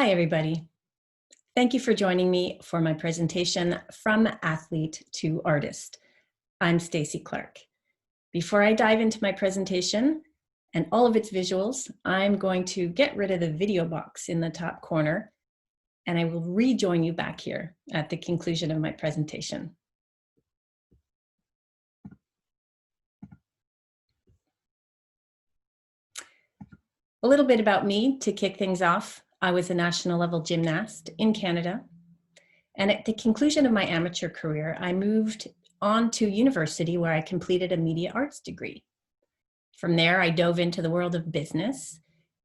Hi, everybody. Thank you for joining me for my presentation From Athlete to Artist. I'm Stacy Clark. Before I dive into my presentation and all of its visuals, I'm going to get rid of the video box in the top corner, and I will rejoin you back here at the conclusion of my presentation. A little bit about me to kick things off. I was a national level gymnast in Canada. And at the conclusion of my amateur career, I moved on to university where I completed a media arts degree. From there, I dove into the world of business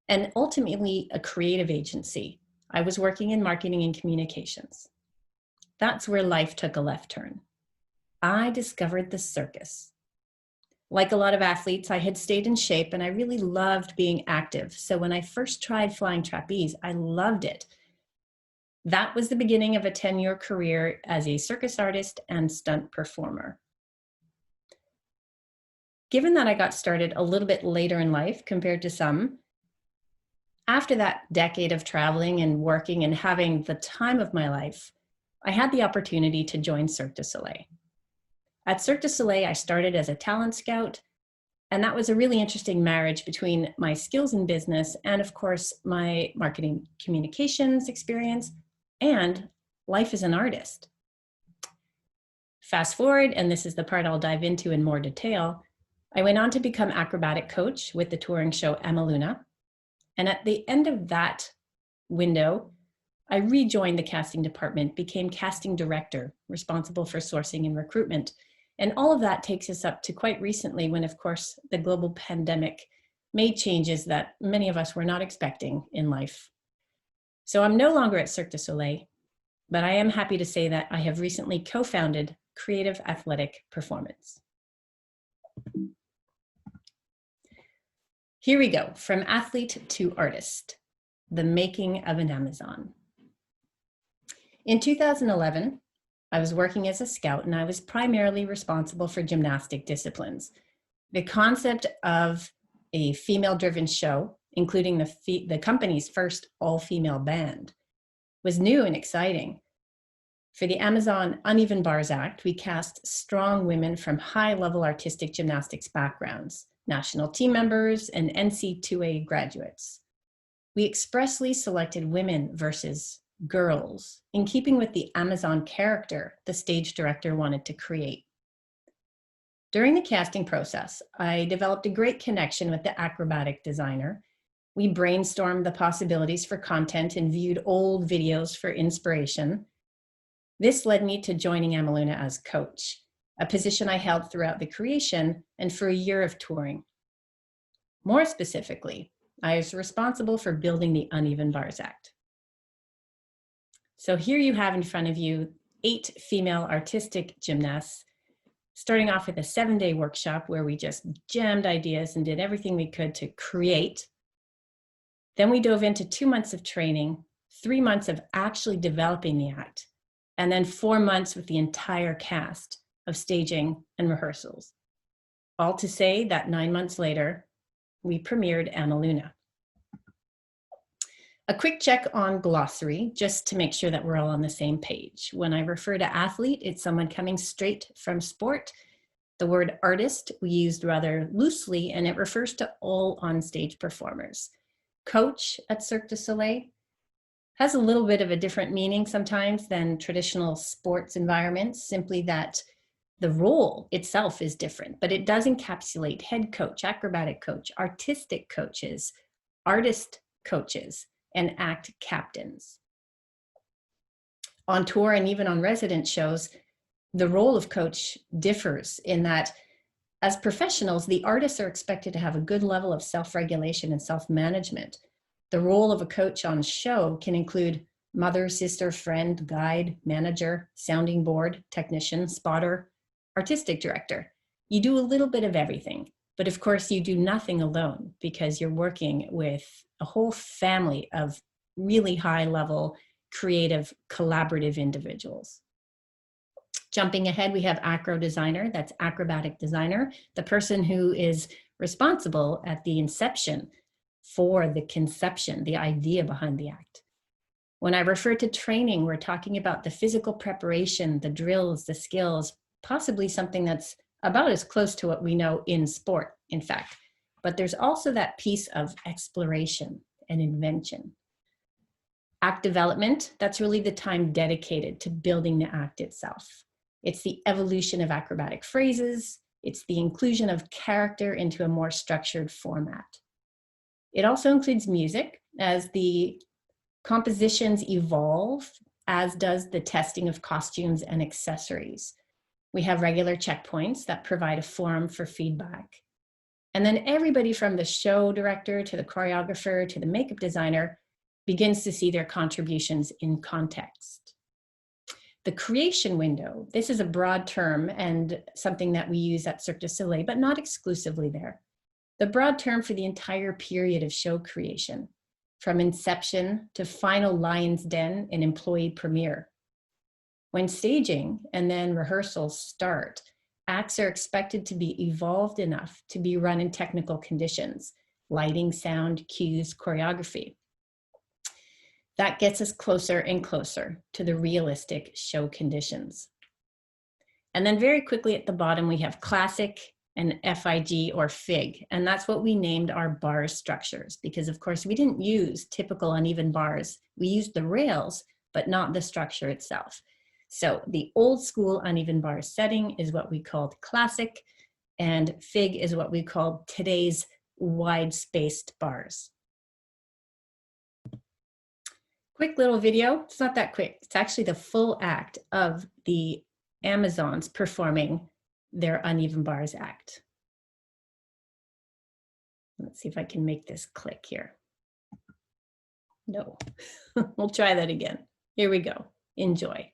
and ultimately a creative agency. I was working in marketing and communications. That's where life took a left turn. I discovered the circus. Like a lot of athletes, I had stayed in shape and I really loved being active. So when I first tried flying trapeze, I loved it. That was the beginning of a 10-year career as a circus artist and stunt performer. Given that I got started a little bit later in life compared to some, after that decade of traveling and working and having the time of my life, I had the opportunity to join Cirque du Soleil. At Cirque du Soleil, I started as a talent scout, and that was a really interesting marriage between my skills in business and, of course, my marketing communications experience and life as an artist. Fast forward, and this is the part I'll dive into in more detail, I went on to become acrobatic coach with the touring show Amaluna. And at the end of that window, I rejoined the casting department, became casting director, responsible for sourcing and recruitment. And all of that takes us up to quite recently when, of course, the global pandemic made changes that many of us were not expecting in life. So I'm no longer at Cirque du Soleil, but I am happy to say that I have recently co-founded Creative Athletic Performance. Here we go, from athlete to artist, the making of an Amazon. In 2011, I was working as a scout and I was primarily responsible for gymnastic disciplines. The concept of a female-driven show, including the company's first all-female band, was new and exciting. For the Amazon Uneven Bars Act, we cast strong women from high-level artistic gymnastics backgrounds, national team members, and NC2A graduates. We expressly selected women versus girls, in keeping with the Amazon character the stage director wanted to create. During the casting process, I developed a great connection with the acrobatic designer. We brainstormed the possibilities for content and viewed old videos for inspiration. This led me to joining Amaluna as coach, a position I held throughout the creation and for a year of touring. More specifically, I was responsible for building the Uneven Bars Act. So here you have in front of you 8 female artistic gymnasts, starting off with a 7-day workshop where we just jammed ideas and did everything we could to create. Then we dove into 2 months of training, 3 months of actually developing the act, and then 4 months with the entire cast of staging and rehearsals. All to say that 9 months later, we premiered Amaluna. A quick check on glossary, just to make sure that we're all on the same page. When I refer to athlete, it's someone coming straight from sport. The word artist we used rather loosely, and it refers to all on-stage performers. Coach at Cirque du Soleil has a little bit of a different meaning sometimes than traditional sports environments, simply that the role itself is different, but it does encapsulate head coach, acrobatic coach, artistic coaches, artist coaches, and act captains. On tour and even on resident shows, the role of coach differs in that as professionals, the artists are expected to have a good level of self-regulation and self-management. The role of a coach on show can include mother, sister, friend, guide, manager, sounding board, technician, spotter, artistic director. You do a little bit of everything, but of course you do nothing alone because you're working with a whole family of really high level, creative, collaborative individuals. Jumping ahead, we have acro designer, that's acrobatic designer, the person who is responsible at the inception for the conception, the idea behind the act. When I refer to training, we're talking about the physical preparation, the drills, the skills, possibly something that's about as close to what we know in sport, in fact. But there's also that piece of exploration and invention. Act development, that's really the time dedicated to building the act itself. It's the evolution of acrobatic phrases. It's the inclusion of character into a more structured format. It also includes music as the compositions evolve, as does the testing of costumes and accessories. We have regular checkpoints that provide a forum for feedback. And then everybody from the show director to the choreographer to the makeup designer begins to see their contributions in context. The creation window, this is a broad term and something that we use at Cirque du Soleil, but not exclusively there. The broad term for the entire period of show creation, from inception to final lion's den and employee premiere. When staging and then rehearsals start, acts are expected to be evolved enough to be run in technical conditions, lighting, sound, cues, choreography. That gets us closer and closer to the realistic show conditions. And then very quickly at the bottom, we have classic and FIG or FIG, and that's what we named our bar structures, because of course we didn't use typical uneven bars. We used the rails, but not the structure itself. So the old school uneven bar setting is what we called classic, and FIG is what we called today's wide spaced bars. Quick little video, it's not that quick. It's actually the full act of the Amazons performing their uneven bars act. Let's see if I can make this click here. No, we'll try that again. Here we go, enjoy.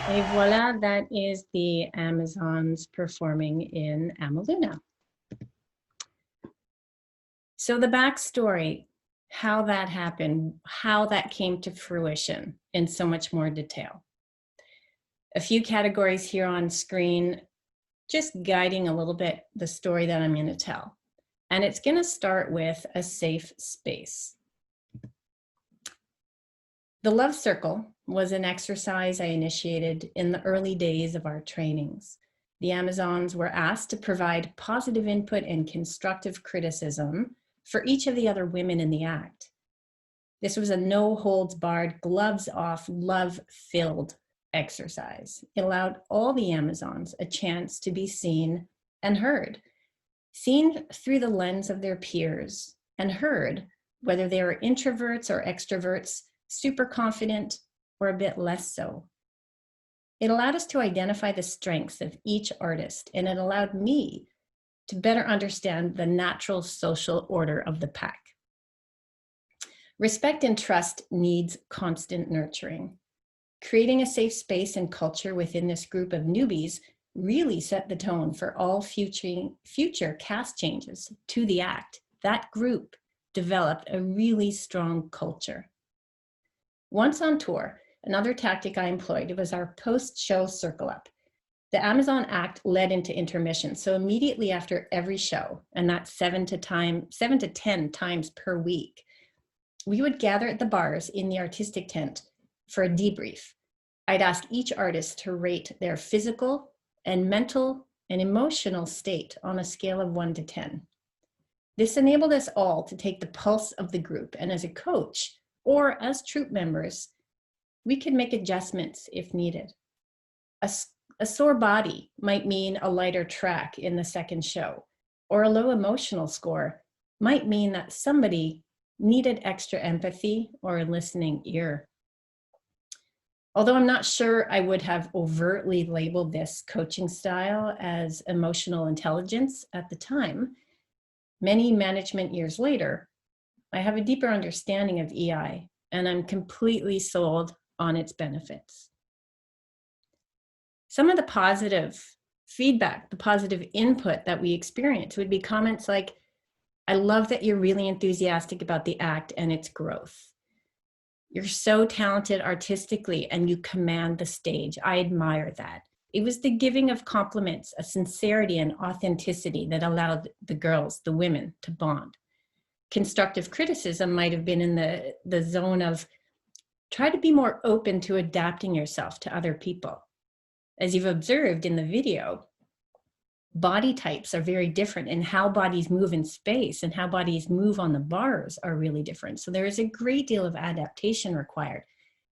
Et voila, that is the Amazons performing in Amaluna. So the backstory, how that happened, how that came to fruition in so much more detail. A few categories here on screen, just guiding a little bit the story that I'm going to tell. And it's going to start with a safe space. The Love Circle was an exercise I initiated in the early days of our trainings. The Amazons were asked to provide positive input and constructive criticism for each of the other women in the act. This was a no-holds-barred, gloves-off, love-filled exercise. It allowed all the Amazons a chance to be seen and heard, seen through the lens of their peers, and heard, whether they were introverts or extroverts, super confident, or a bit less so. It allowed us to identify the strengths of each artist, and it allowed me to better understand the natural social order of the pack. Respect and trust needs constant nurturing. Creating a safe space and culture within this group of newbies really set the tone for all future cast changes to the act. That group developed a really strong culture. Once on tour, another tactic I employed was our post-show circle up. The Amazon act led into intermission, so immediately after every show, and that's 7 to 10 times per week, we would gather at the bars in the artistic tent for a debrief. I'd ask each artist to rate their physical and mental and emotional state on a scale of 1 to 10. This enabled us all to take the pulse of the group, and as a coach or as troupe members, we could make adjustments if needed. A sore body might mean a lighter track in the second show, or a low emotional score might mean that somebody needed extra empathy or a listening ear. Although I'm not sure I would have overtly labeled this coaching style as emotional intelligence at the time, many management years later, I have a deeper understanding of EI, and I'm completely sold on its benefits. Some of the positive feedback, the positive input that we experience would be comments like, I love that you're really enthusiastic about the act and its growth. You're so talented artistically and you command the stage. I admire that. It was the giving of compliments, a sincerity and authenticity that allowed the girls, the women, to bond. Constructive criticism might have been in the zone of try to be more open to adapting yourself to other people. As you've observed in the video, body types are very different, and how bodies move in space and how bodies move on the bars are really different. So there is a great deal of adaptation required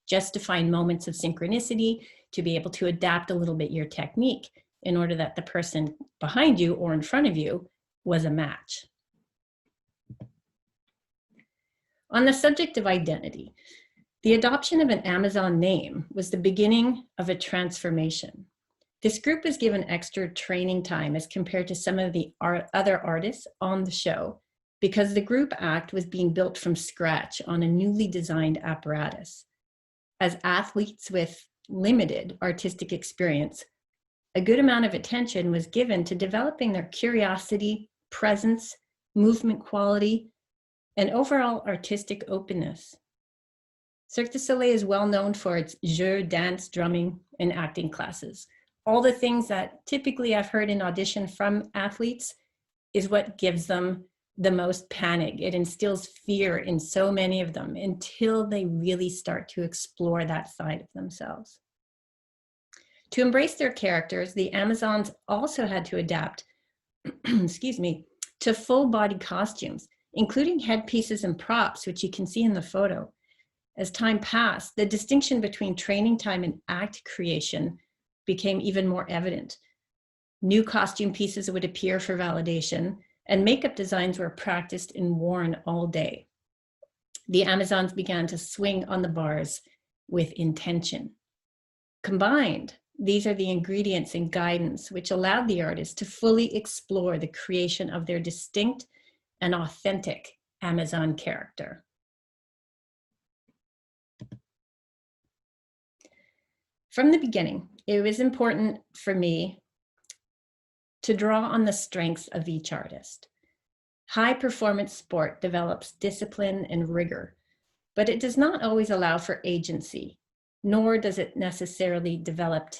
just to find moments of synchronicity, to be able to adapt a little bit your technique in order that the person behind you or in front of you was a match. On the subject of identity, the adoption of an Amazon name was the beginning of a transformation. This group was given extra training time as compared to some of the other artists on the show because the group act was being built from scratch on a newly designed apparatus. As athletes with limited artistic experience, a good amount of attention was given to developing their curiosity, presence, movement quality, and overall artistic openness. Cirque du Soleil is well known for its jeu, dance, drumming, and acting classes. All the things that typically I've heard in audition from athletes is what gives them the most panic. It instills fear in so many of them until they really start to explore that side of themselves. To embrace their characters, the Amazons also had to adapt, excuse me, to full body costumes, including headpieces and props, which you can see in the photo. As time passed, the distinction between training time and act creation became even more evident. New costume pieces would appear for validation, and makeup designs were practiced and worn all day. The Amazons began to swing on the bars with intention. Combined, these are the ingredients and guidance which allowed the artist to fully explore the creation of their distinct and authentic Amazon character. From the beginning, it was important for me to draw on the strengths of each artist. High performance sport develops discipline and rigor, but it does not always allow for agency, nor does it necessarily develop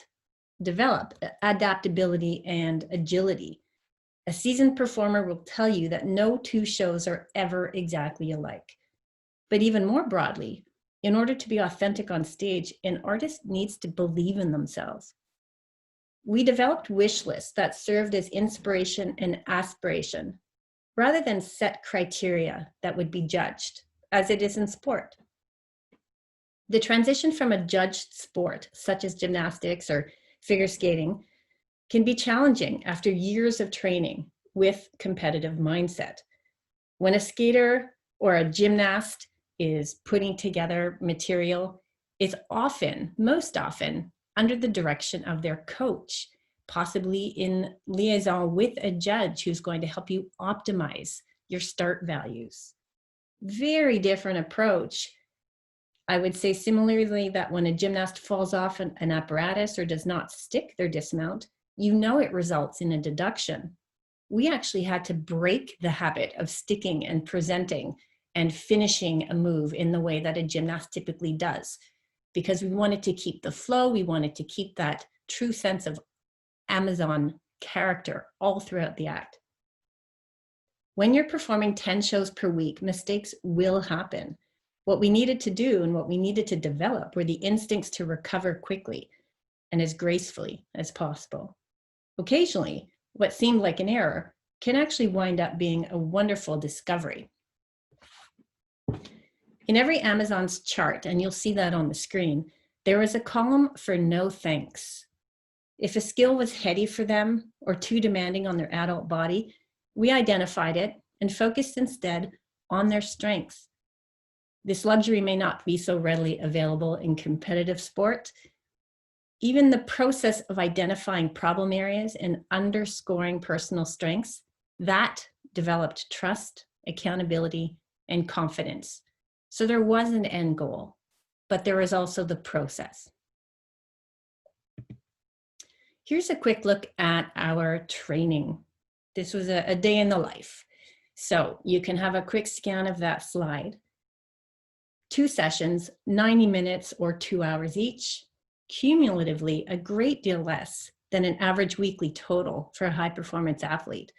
adaptability and agility. A seasoned performer will tell you that no two shows are ever exactly alike. But even more broadly, in order to be authentic on stage, an artist needs to believe in themselves. We developed wish lists that served as inspiration and aspiration, rather than set criteria that would be judged, as it is in sport. The transition from a judged sport, such as gymnastics or figure skating, can be challenging after years of training with competitive mindset. When a skater or a gymnast is putting together material, it's often, most often, under the direction of their coach, possibly in liaison with a judge who's going to help you optimize your start values. Very different approach. I would say similarly that when a gymnast falls off an apparatus or does not stick their dismount, you know it results in a deduction. We actually had to break the habit of sticking and presenting and finishing a move in the way that a gymnast typically does, because we wanted to keep the flow, we wanted to keep that true sense of Amazon character all throughout the act. When you're performing 10 shows per week, mistakes will happen. What we needed to do and what we needed to develop were the instincts to recover quickly and as gracefully as possible. Occasionally, what seemed like an error can actually wind up being a wonderful discovery. In every Amazon's chart, and you'll see that on the screen, there is a column for no thanks. If a skill was heady for them or too demanding on their adult body, we identified it and focused instead on their strengths. This luxury may not be so readily available in competitive sport. Even the process of identifying problem areas and underscoring personal strengths, that developed trust, accountability, and confidence. So there was an end goal, but there was also the process. Here's a quick look at our training. This was a day in the life. So you can have a quick scan of that slide. 2 sessions, 90 minutes or 2 hours each, cumulatively a great deal less than an average weekly total for a high performance athlete.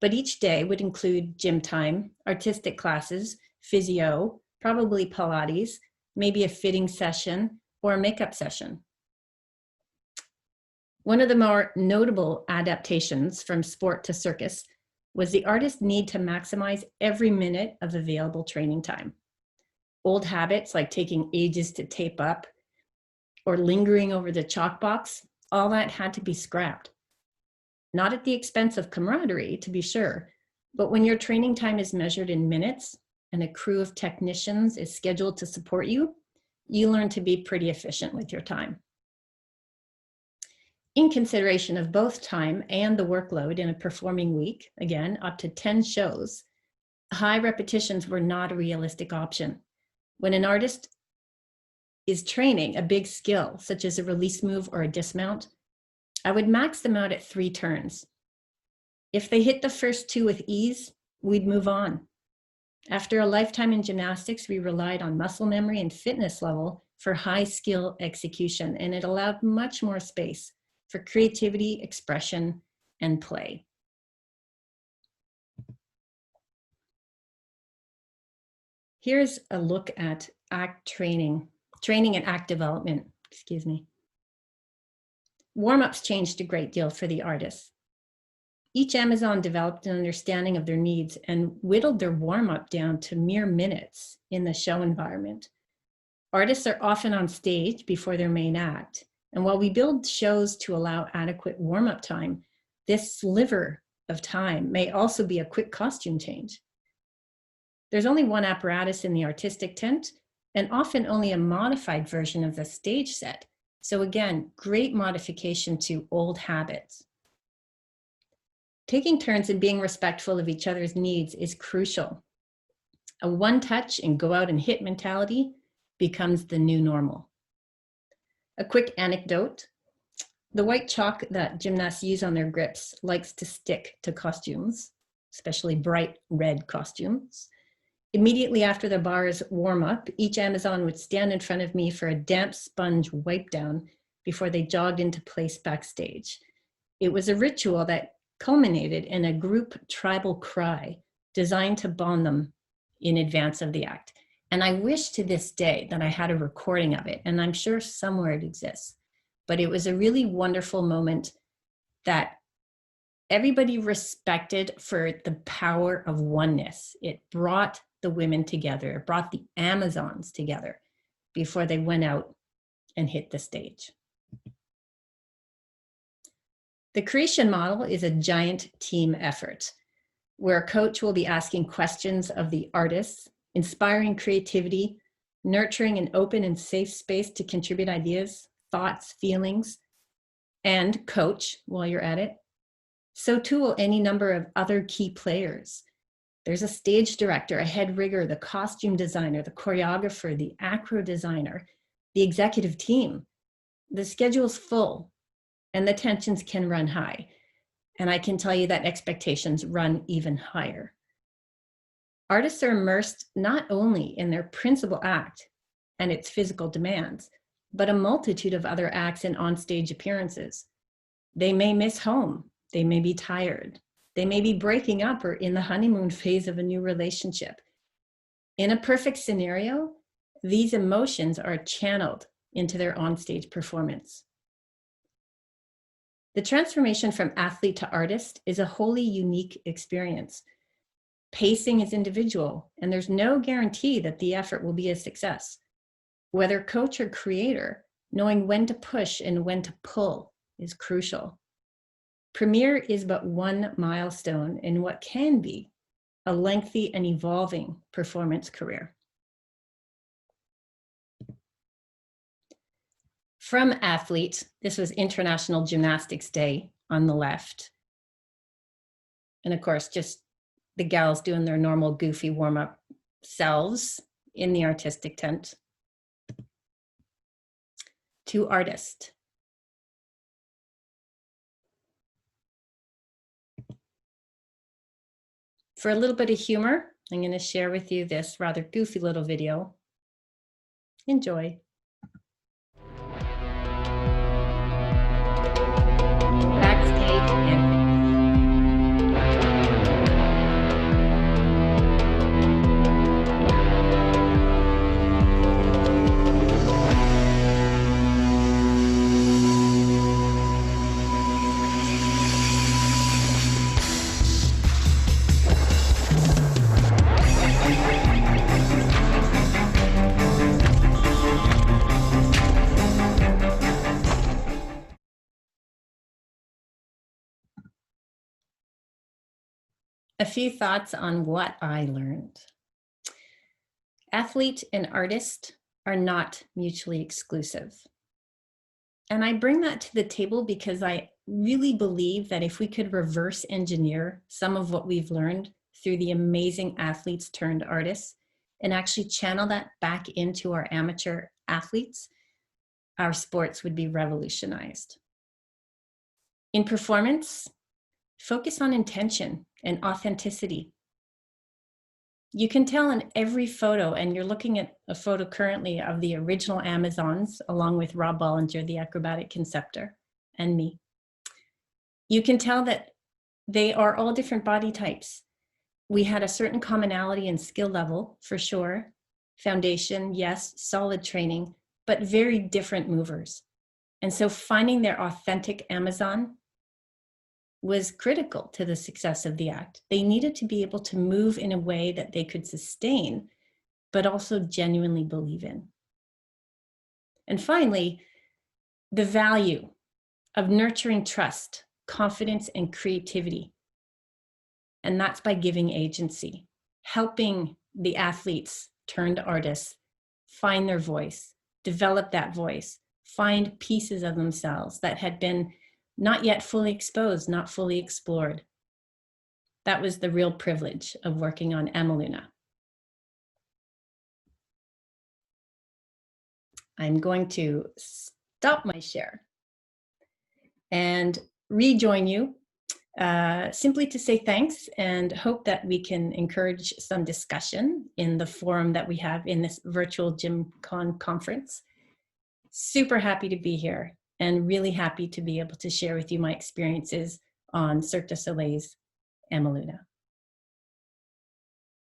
But each day would include gym time, artistic classes, physio, probably Pilates, maybe a fitting session or a makeup session. One of the more notable adaptations from sport to circus was the artist's need to maximize every minute of available training time. Old habits like taking ages to tape up or lingering over the chalk box, all that had to be scrapped. Not at the expense of camaraderie, to be sure, but when your training time is measured in minutes and a crew of technicians is scheduled to support you, you learn to be pretty efficient with your time. In consideration of both time and the workload in a performing week, again, up to 10 shows, high repetitions were not a realistic option. When an artist is training a big skill, such as a release move or a dismount, I would max them out at 3 turns. If they hit the first 2 with ease, we'd move on. After a lifetime in gymnastics, we relied on muscle memory and fitness level for high skill execution, and it allowed much more space for creativity, expression, and play. Here's a look at act training and act development, Warm-ups changed a great deal for the artists. Each Amazon developed an understanding of their needs and whittled their warm-up down to mere minutes in the show environment. Artists are often on stage before their main act, and while we build shows to allow adequate warm-up time, this sliver of time may also be a quick costume change. There's only one apparatus in the artistic tent, and often only a modified version of the stage set. So again, great modification to old habits. Taking turns and being respectful of each other's needs is crucial. A one touch and go out and hit mentality becomes the new normal. A quick anecdote. The white chalk that gymnasts use on their grips likes to stick to costumes, especially bright red costumes. Immediately after the bars warm up, each Amazon would stand in front of me for a damp sponge wipe down before they jogged into place backstage. It was a ritual that culminated in a group tribal cry designed to bond them in advance of the act. And I wish to this day that I had a recording of it, and I'm sure somewhere it exists. But it was a really wonderful moment that everybody respected for the power of oneness. It brought the women together, it brought the Amazons together before they went out and hit the stage. The creation model is a giant team effort where a coach will be asking questions of the artists, inspiring creativity, nurturing an open and safe space to contribute ideas, thoughts, feelings, and coach while you're at it. So too will any number of other key players. There's a stage director, a head rigger, the costume designer, the choreographer, the acro designer, the executive team. The schedule's full and the tensions can run high. And I can tell you that expectations run even higher. Artists are immersed not only in their principal act and its physical demands, but a multitude of other acts and onstage appearances. They may miss home, they may be tired, they may be breaking up or in the honeymoon phase of a new relationship. In a perfect scenario, these emotions are channeled into their onstage performance. The transformation from athlete to artist is a wholly unique experience. Pacing is individual, and there's no guarantee that the effort will be a success. Whether coach or creator, knowing when to push and when to pull is crucial. Premiere is but one milestone in what can be a lengthy and evolving performance career. From athlete, this was International Gymnastics Day on the left. And of course, just the gals doing their normal goofy warm-up selves in the artistic tent. To artist. For a little bit of humor, I'm going to share with you this rather goofy little video. Enjoy. Backstage and a few thoughts on what I learned. Athlete and artist are not mutually exclusive. And I bring that to the table because I really believe that if we could reverse engineer some of what we've learned through the amazing athletes turned artists and actually channel that back into our amateur athletes, our sports would be revolutionized. In performance, focus on intention and authenticity. You can tell in every photo, and you're looking at a photo currently of the original Amazons, along with Rob Bollinger, the acrobatic conceptor, and me. You can tell that they are all different body types. We had a certain commonality in skill level, for sure. Foundation, yes, solid training, but very different movers. And so finding their authentic Amazon was critical to the success of the act. They needed to be able to move in a way that they could sustain, but also genuinely believe in. And finally, the value of nurturing trust, confidence, and creativity. And that's by giving agency, helping the athletes turned artists find their voice, develop that voice, find pieces of themselves that had been not yet fully exposed, not fully explored. That was the real privilege of working on Amaluna. I'm going to stop stop my share and rejoin you simply to say thanks and hope that we can encourage some discussion in the forum that we have in this virtual GymCon conference. Super happy to be here and really happy to be able to share with you my experiences on Cirque du Soleil's Amaluna.